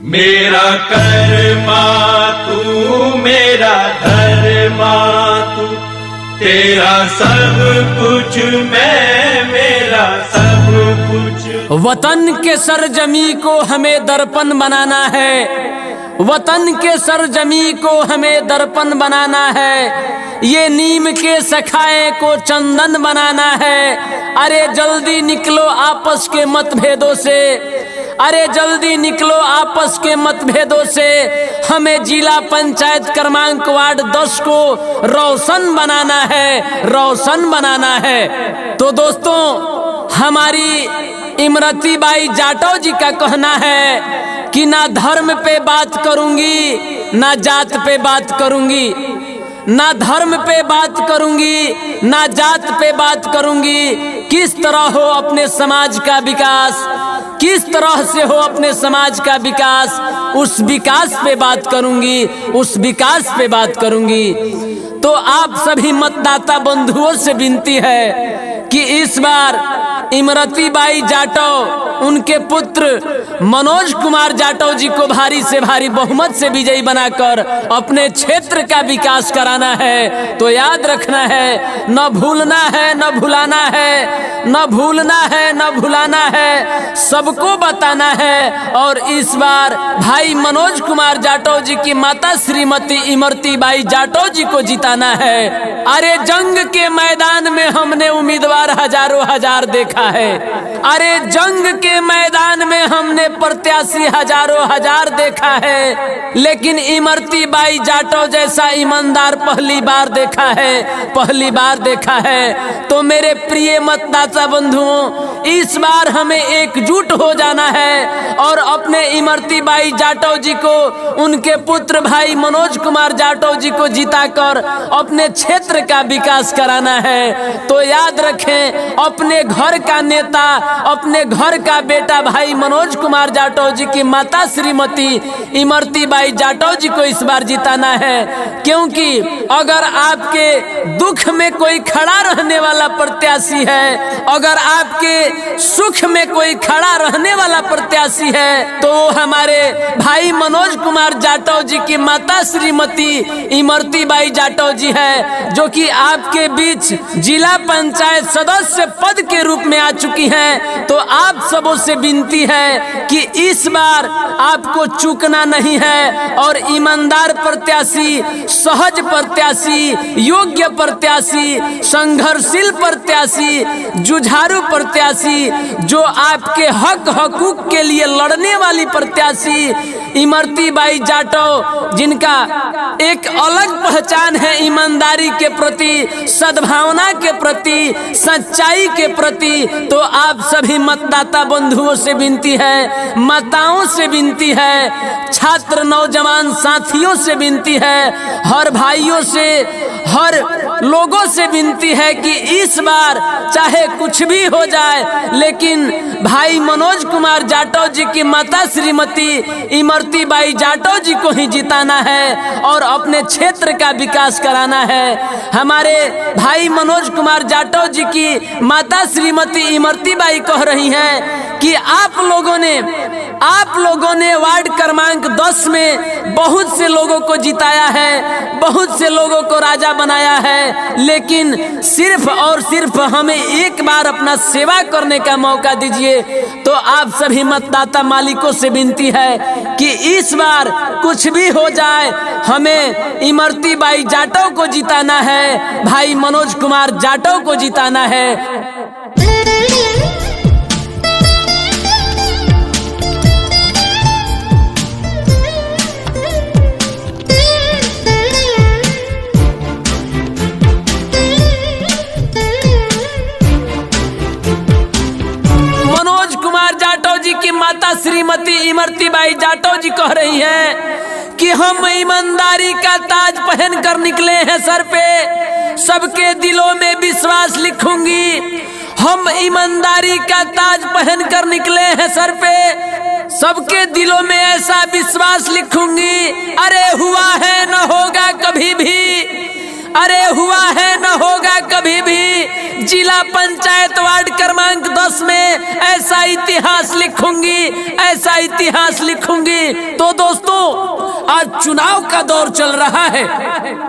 मेरा कर्मा तू मेरा धर्मा तू, तेरा सब कुछ मैं मेरा सब कुछ। वतन के सरजमी को हमें दर्पण बनाना है, वतन के सरजमी को हमें दर्पण बनाना है, ये नीम के सखाए को चंदन बनाना है। अरे जल्दी निकलो आपस के मतभेदों से, अरे जल्दी निकलो आपस के मतभेदों से, हमें जिला पंचायत क्रमांक वार्ड 10 को रोशन बनाना है, रोशन बनाना है। तो दोस्तों, हमारी इमरती बाई जाटव जी का कहना है कि ना धर्म पे बात करूंगी, ना जात पे बात करूंगी, ना धर्म पे बात करूंगी, ना जात पे बात करूंगी। किस तरह हो अपने समाज का विकास, किस तरह से हो अपने समाज का विकास, उस विकास पे बात करूंगी, उस विकास पे बात करूंगी। तो आप सभी मतदाता बंधुओं से विनती है कि इस बार इमरती बाई जाटव उनके पुत्र मनोज कुमार जाटव जी को भारी से भारी बहुमत से विजयी बनाकर अपने क्षेत्र का विकास कराना है। तो याद रखना है, न भूलना है, न भुलाना है, न भूलना है, न भुलाना है, सबको बताना है। और इस बार भाई मनोज कुमार जाटव जी की माता श्रीमती इमरती बाई जाटव जी को जिताना है। अरे जंग के मैदान में हमने उम्मीदवार हजारों हजार देखा है, अरे जंग के मैदान में हमने प्रत्याशी हजारों हजार देखा है, लेकिन इमरती बाई जाटव जैसा ईमानदार पहली बार देखा है, पहली बार देखा है। तो मेरे प्रिय मतदाता बंधुओं, इस बार हमें एकजुट हो जाना है और अपने इमरती बाई जाटव जी को, उनके पुत्र भाई मनोज कुमार जाटव जी को जिताकर अपने क्षेत्र का विकास कराना है। तो याद रखें, अपने घर का नेता, अपने घर का बेटा भाई मनोज कुमार जाटव जी की माता श्रीमती इमरती बाई जाटव जी को इस बार जिताना है। क्योंकि अगर आपके दुख में कोई खड़ा रहने वाला प्रत्याशी है, अगर आपके सुख में कोई खड़ा रहने वाला प्रत्याशी है, तो हमारे भाई मनोज कुमार जाटव जी की माता श्रीमती इमरती बाई जाटव जी है, जो कि आपके बीच जिला पंचायत सदस्य पद के रूप में आ चुकी हैं। तो आप सबों से विनती है कि इस बार आपको चूकना नहीं है और ईमानदार प्रत्याशी, सहज प्रत्याशी, योग्य प्रत्याशी, संघर्षशील प्रत्याशी, जुझारू प्रत्याशी, जो आपके हक हकूक के लिए लड़ने वाली प्रत्याशी इमरती बाई जाटव, जिनका एक अलग पहचान है ईमानदारी के प्रति, सद्भावना के प्रति, सच्चाई के प्रति। तो आप सभी मतदाता बंधुओं से विनती है, माताओं से विनती है, छात्र नौजवान साथियों से विनती है, हर भाइयों से, हर लोगों से विनती है कि इस बार चाहे कुछ भी हो जाए, लेकिन भाई मनोज कुमार जाटव जी की माता श्रीमती इमरती बाई जाटव जी को ही जिताना है और अपने क्षेत्र का विकास कराना है। हमारे भाई मनोज कुमार जाटव जी की माता श्रीमती इमरती बाई कह रही हैं कि आप लोगों ने वार्ड क्रमांक 10 में बहुत से लोगों को जिताया है, बहुत से लोगों को राजा बनाया है, लेकिन सिर्फ और सिर्फ हमें एक बार अपना सेवा करने का मौका दीजिए। तो आप सभी मतदाता मालिकों से विनती है कि इस बार कुछ भी हो जाए, हमें इमरती बाई जाटव को जिताना है, भाई मनोज कुमार जाटव को जिताना है। माता श्रीमती इमरती बाई जाटव जी कह रही हैं कि हम ईमानदारी का ताज पहन कर निकले हैं सर पे, सबके दिलों में विश्वास लिखूंगी। हम ईमानदारी का ताज पहन कर निकले हैं सर पे, सबके दिलों में ऐसा विश्वास लिखूंगी। अरे हुआ है न होगा कभी भी, अरे हुआ है न होगा कभी भी। जिला पंचायत वार्ड क्रमांक 10 में ऐसा इतिहास लिखूंगी, ऐसा इतिहास लिखूंगी। तो दोस्तों, आज चुनाव का दौर चल रहा है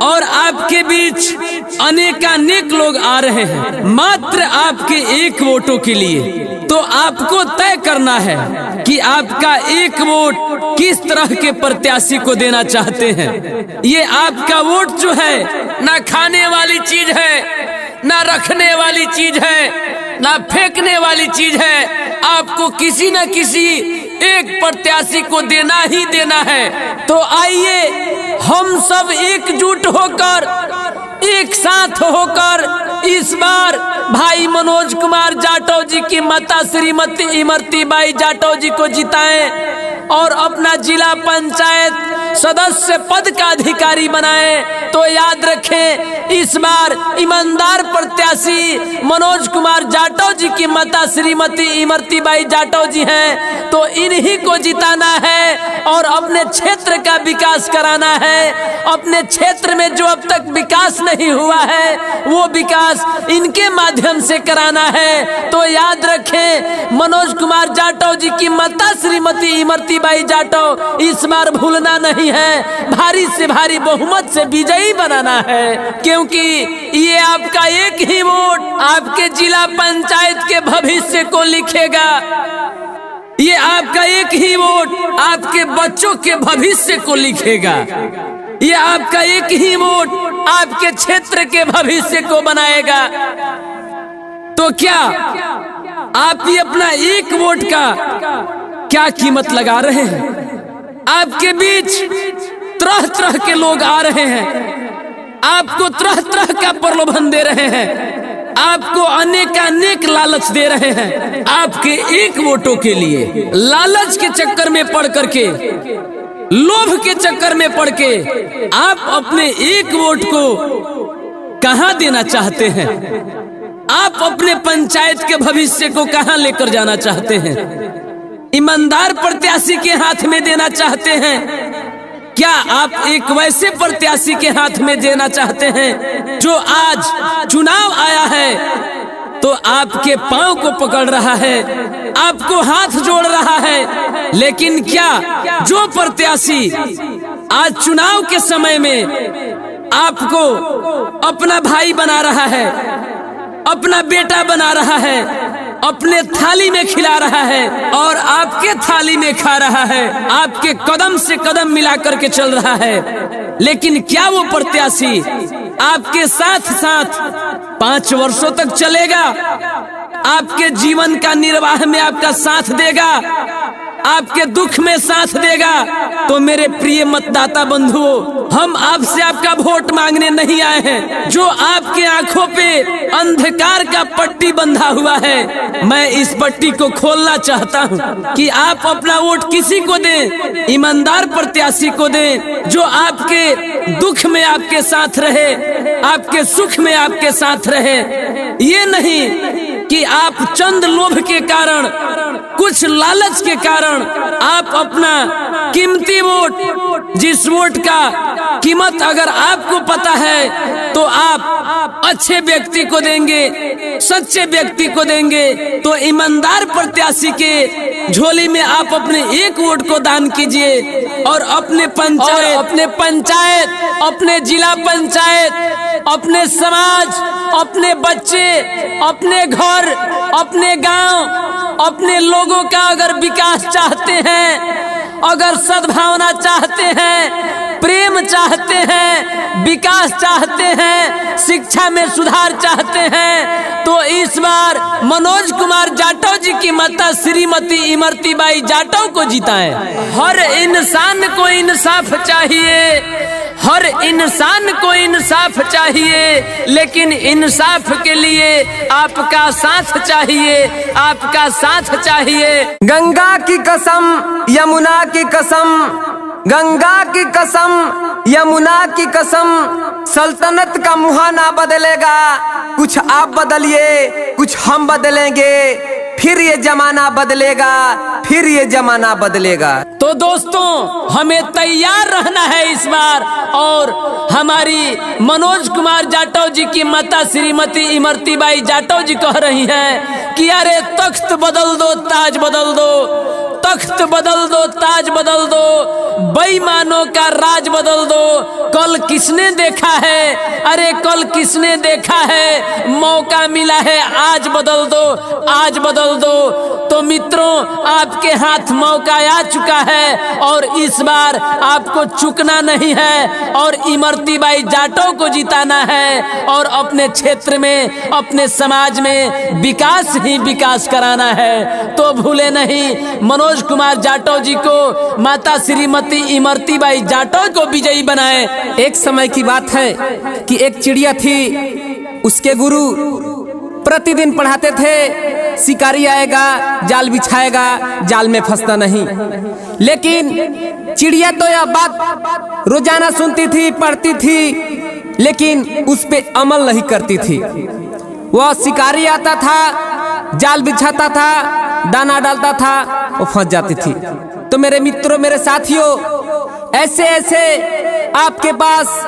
और आपके बीच अनेकानेक लोग आ रहे हैं मात्र आपके एक वोटों के लिए। तो आपको तय करना है कि आपका एक वोट किस तरह के प्रत्याशी को देना चाहते हैं। ये आपका वोट जो है ना खाने वाली चीज है, ना रखने वाली चीज है, ना फेंकने वाली चीज है। आपको किसी न किसी एक प्रत्याशी को देना ही देना है। तो आइए हम सब एकजुट होकर, एक साथ होकर इस बार भाई मनोज कुमार जाटव जी की माता श्रीमती इमरती बाई जाटव जी को जिताएं और अपना जिला पंचायत सदस्य पद का अधिकारी बनाएं। तो याद रखें, इस बार ईमानदार प्रत्याशी मनोज कुमार जाटव जी की माता श्रीमती इमरती बाई जाटव जी हैं। तो इन्हीं को जिताना है और अपने क्षेत्र का विकास कराना है। अपने क्षेत्र में जो अब तक विकास नहीं हुआ है वो विकास इनके माध्यम से कराना है। तो याद रखें, मनोज कुमार जाटव जी की माता श्रीमती इमरती बाई जाटव इस बार भूलना नहीं है। भारी से भारी बहुमत से विजयी बनाना है, क्योंकि ये आपका एक ही वोट आपके जिला पंचायत के भविष्य को लिखेगा। ये आपका एक ही वोट आपके बच्चों के भविष्य को लिखेगा। ये आपका एक ही वोट आपके क्षेत्र के भविष्य को बनाएगा। तो क्या आप ये अपना एक वोट का क्या कीमत लगा रहे हैं? आपके बीच तरह तरह के लोग आ रहे हैं, आपको तरह तरह का प्रलोभन दे रहे हैं, आपको अनेकानेक लालच दे रहे हैं आपके एक वोटों के लिए। लालच के चक्कर में पड़ करके, लोभ के चक्कर में पड़ के आप अपने एक वोट को कहां देना चाहते हैं? आप अपने पंचायत के भविष्य को कहां लेकर जाना चाहते हैं? ईमानदार प्रत्याशी के हाथ में देना चाहते हैं? क्या आप एक वैसे प्रत्याशी के हाथ में देना चाहते हैं जो आज चुनाव आया है तो आपके पांव को पकड़ रहा है, आपको हाथ जोड़ रहा है? लेकिन क्या जो प्रत्याशी आज चुनाव के समय में आपको अपना भाई बना रहा है, अपना बेटा बना रहा है, अपने थाली में खिला रहा है और आपके थाली में खा रहा है, आपके कदम से कदम मिला करके चल रहा है, लेकिन क्या वो प्रत्याशी आपके साथ साथ 5 वर्षों तक चलेगा? आपके जीवन का निर्वाह में आपका साथ देगा, आपके दुख में साथ देगा? तो मेरे प्रिय मतदाता बंधुओं, हम आपसे आपका वोट मांगने नहीं आए हैं। जो आपके आंखों पे अंधकार का पट्टी बंधा हुआ है, मैं इस पट्टी को खोलना चाहता हूं कि आप अपना वोट किसी को दें, ईमानदार प्रत्याशी को दें, जो आपके दुख में आपके साथ रहे, आपके सुख में आपके साथ रहे। ये नहीं कि आप चंद लोभ के कारण, कुछ लालच के कारण आप अपना कीमती वोट, जिस वोट का कीमत अगर आपको पता है तो आप अच्छे व्यक्ति को देंगे, सच्चे व्यक्ति को देंगे। तो ईमानदार प्रत्याशी के झोली में आप अपने एक वोट को दान कीजिए और अपने पंचायत, अपने जिला पंचायत, अपने समाज, अपने बच्चे, अपने घर, अपने गांव, अपने लोगों का अगर विकास चाहते हैं, अगर सद्भावना चाहते हैं, प्रेम चाहते हैं, विकास चाहते हैं, शिक्षा में सुधार चाहते हैं, तो इस बार मनोज कुमार जाटव जी की माता श्रीमती इमरती बाई जाटव को जिताएं। हर इंसान को इंसाफ चाहिए, हर इंसान को इंसाफ चाहिए, लेकिन इंसाफ के लिए आपका साथ चाहिए, आपका साथ चाहिए। गंगा की कसम, यमुना की कसम, गंगा की कसम, यमुना की कसम, सल्तनत का मुहाना बदलेगा। कुछ आप बदलिए, कुछ हम बदलेंगे। फिर ये जमाना बदलेगा, फिर ये जमाना बदलेगा। तो दोस्तों, हमें तैयार रहना है इस बार। और हमारी मनोज कुमार जाटव जी की माता श्रीमती इमरती बाई जाटव जी कह रही हैं कि अरे तख्त बदल दो, ताज बदल दो, तख्त बदल दो, ताज बदल दो, बेईमानों का राज बदल दो। कल किसने देखा है, अरे कल किसने देखा है, मौका मिला है आज बदल दो, आज बदल दो। तो मित्रों, आपके हाथ मौका आ चुका है और इस बार आपको चुकना नहीं है और इमरती बाई जाटव को जिताना है और अपने क्षेत्र में, अपने समाज में विकास ही विकास कराना है। तो भूले नहीं, मनोज कुमार जाटव जी को, माता श्रीमती इमरती बाई जाटव को विजयी बनाए। एक समय की बात है कि एक चिड़िया थी, उसके गुरु प्रतिदिन पढ़ाते थे, शिकारी आएगा जाल बिछाएगा, जाल में फंसना नहीं। लेकिन चिड़िया तो यह बात रोजाना सुनती थी, पढ़ती थी, लेकिन उस पे अमल नहीं करती थी। वह शिकारी आता था, जाल बिछाता था, दाना डालता था, वो फंस जाती थी। तो मेरे मित्रों, मेरे साथियों, ऐसे ऐसे आपके पास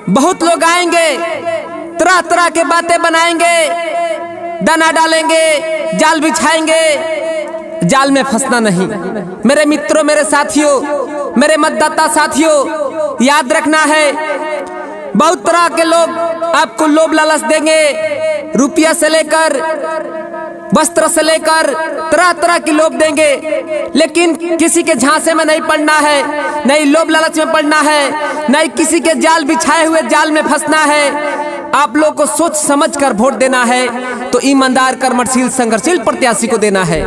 बहुत लोग आएंगे, तरह तरह के बातें बनाएंगे, दाना डालेंगे, जाल बिछाएंगे, जाल में फंसना नहीं। मेरे मित्रों, मेरे साथियों, मेरे मतदाता साथियों, याद रखना है, बहुत तरह के लोग आपको लोभ लालच देंगे, रुपया से लेकर वस्त्र से लेकर तरह तरह की लोभ देंगे, लेकिन किसी के झांसे में नहीं पड़ना है, नहीं लोभ लालच में पड़ना है, नहीं किसी के जाल बिछाए हुए जाल में फंसना है। आप लोग को सोच समझ कर वोट देना है, तो ईमानदार, कर्मशील, संघर्षशील प्रत्याशी को देना है।